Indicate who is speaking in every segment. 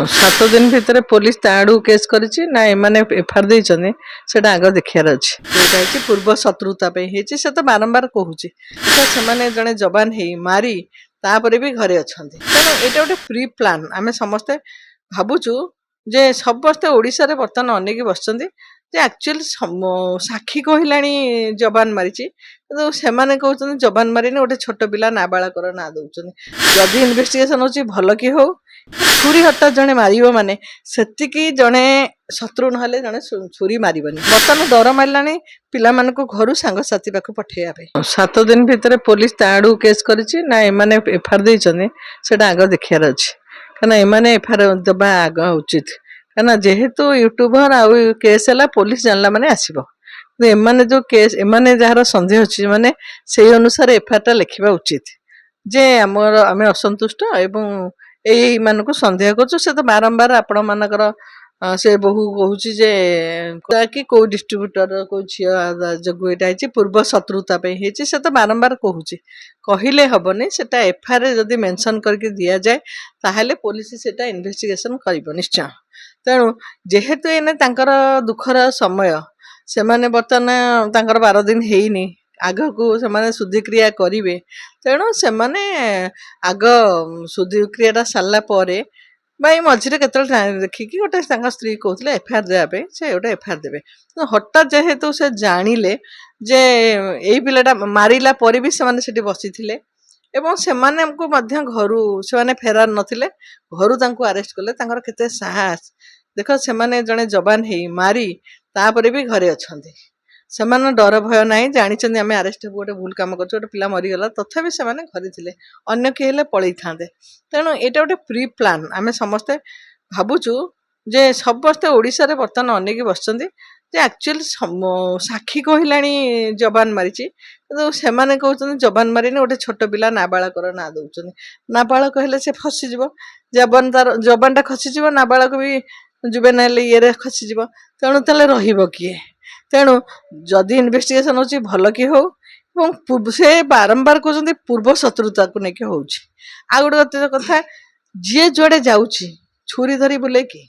Speaker 1: सात दिन भितर पुलिस ता आड़ू केस करिछि ना एमाने एफआर देइछन्ति सेटा आग देखियार अछि जोटा कि पूर्व शत्रुता पे हेछि से तो बारंबार कहूछि तो सेमाने जने जवान हे मारी तापरे भी घरे अछन्ति तेणु एटा गोटे प्री प्लान आमे समस्ते भाबुछु जे समस्ते ओडिसा रे वर्तमान अनेक बसछन्ति जे एक्चुअली साक्षी कहिलानी जवान मारिछि तो सेमाने कहउछन्ति जवान मारिने गोटे छोट पिला नाबालकर ना दउछन्ति जदि इन्वेस्टिगेशन होछि भल कि हो छुरी हटा जने मारिबो माने सेतिकी जने शत्रु नहले जने छुरी मारिबनी बर्तमान डर मारलानी पिला मानको घरु सांग साथी पाखु पठेया पे 7 दिन भितर पुलिस ताडू केस करिछि ना एमाने एफआर देइछन्ति सेटा आग देखियार अछि कना एमाने एफआर दबा आग उचित कना जेहेतु यूट्यूबर आ केस हला पुलिस जानला माने आसीबो एमाने जो केस एमाने जहार संदेह अछि माने सेही अनुसार एफआर ता लिखिबा उचित जे हमर आमे असंतुष्ट एवं एई मानको संदेह करछु से तो बारंबार आपण मानकर से बहु कहूची जे कि को डिस्ट्रीब्यूटर को झिया जगु एटा हिची पूर्व शत्रुता पे हिची से तो बारंबार कहूची कहिले हबनी सेटा एफआर जदी मेंशन करके दिया जाए ताहेले पुलिस सेटा इन्वेस्टिगेशन करिवो निश्चय तेणु जेहेतु एने तांकर दुखर समय से माने बर्तमान तांकर 12 दिन हेइनी आग को से माने शुद्धिक्रिया करिवे तेणु से माने आग शुद्धिक्रिया सारला परे भाई मझे केत देखिकी गोटे स्त्री कहते एफआईआर देवाई से गोटे एफआईआर देवे तो हठात जेहेतु से जानिले जे यही पिलाटा मारिला पर भी से बसी थे एवं से घर से फेरार नथिले घर तांको अरेस्ट कले तांकर केते साहस देख से जने जवान हे मारी तापरे भी घरे अछंती से डर भय ना जानी आम आरेस्ट हे गोटे भूल कम कर पिला मरीगला तथापि से घरे थे अन्य किए पलि था तेणु यहाँ गोटे प्री प्लान आम समस्ते भावुचु जे समस्ते ओडिसा रे वर्तमान अनेक बसछन्ति जे एक्चुअली साक्षी कहिलानी जवान मारिछि तो सेमाने कहउछन्ति जवान मारिने गोटे छोट पिला नाबालकर ना दउछन्ति नाबालक हेले से फसी जिवो जवानटा खसी जिवो नाबालक भी जुवेनाइल ये रे खसी जिवो तेणु तले रहिबो किए तेणु जदि इन्वेस्टिगेशन होछि भल कि हो से बारंबार कहते पूर्व शत्रुता को लेकिन होउछि आ गोटे कथा जी जुआड़े जाउछि छुरी धरी बुले कि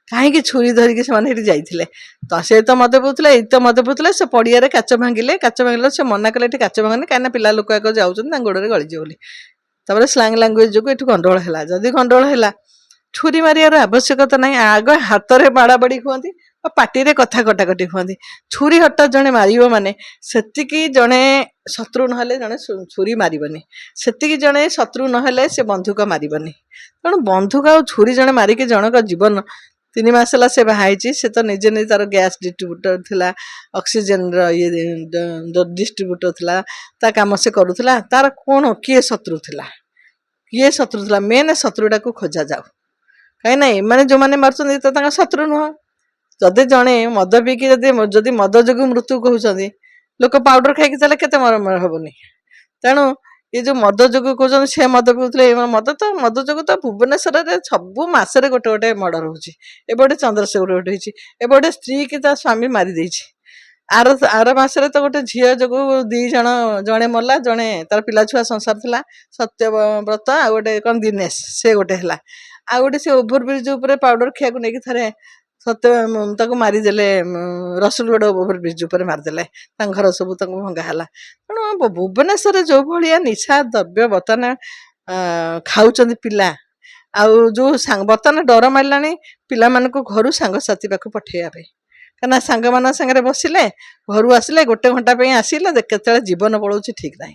Speaker 1: कहीं छुरी धरिकी से जाइए तो से तो मत पौले ये तो मत पौले से पड़िया काच भांगिले से मना कले काच भांगने कहीं पिला लोक जाऊँ गोड़े गलीजे बोली तापर स्लांग लांगुएज जो ये गंडगोल है जदि गंडगोल है छुरी मारियार आवश्यकता ना आग हाथ में बाड़ा बाड़ी खुआती पार्टी कथा कटाकटी खुआती छुरी हटा जड़े मार माने सेतिकी जड़े शत्रु नहले जड़े छुरी मारबनी सेतिकी जड़े शत्रु नहले से बंधुक मारबनी तेणु बंधुक आ छुरी जड़े मारिक जनक जीवन 3 मास है से बाहर से तो निजे निजे तार गैस डिस्ट्रीब्यूटर थिला ऑक्सीजन ये डिस्ट्रीब्यूटर थिला ता काम से करूला तार कौन किए शत्रु थिला मेन शत्रुटा को खोजा जाऊ कहीं ना मैंने जो मैंने मार्च तो शत्रु नुह जदि जड़े मद पीकी जदि मद जो मृत्यु कहते लोक पाउडर खाई चले के मर हेनी तेणु ये जो मद जो कहते से मद पीते मद जो तो भुवनेश्वर में सबू मसरे गोटे गोटे मर्डर होटे चंद्रशेखर गोटे ए गोटे स्त्री की स्वामी मारी आर मसरे तो गोटे झील जो 2 जन जड़े मरला जड़े तार पिला छुआ संसार था सत्यव्रत आ गोटे कौन दिनेश से गोटे है आ गोटे से ओभरब्रिज पाउडर खिया को लेकिन थे सत्य मारिदेले रसुलगढ़ ओभरब्रिज मारिदेले घर सब भंगा है तेणु भुवनेश्वर जो भाया निशा द्रव्य बर्तमान खाऊं पिला आउ जो बर्तमान डर मारा पिला घर सांग साथी पाख पठेया कहीं सांग मान सागर बसिले घर आसिले 1 घंटा आसिले केत जीवन पड़ोची ठीक ना।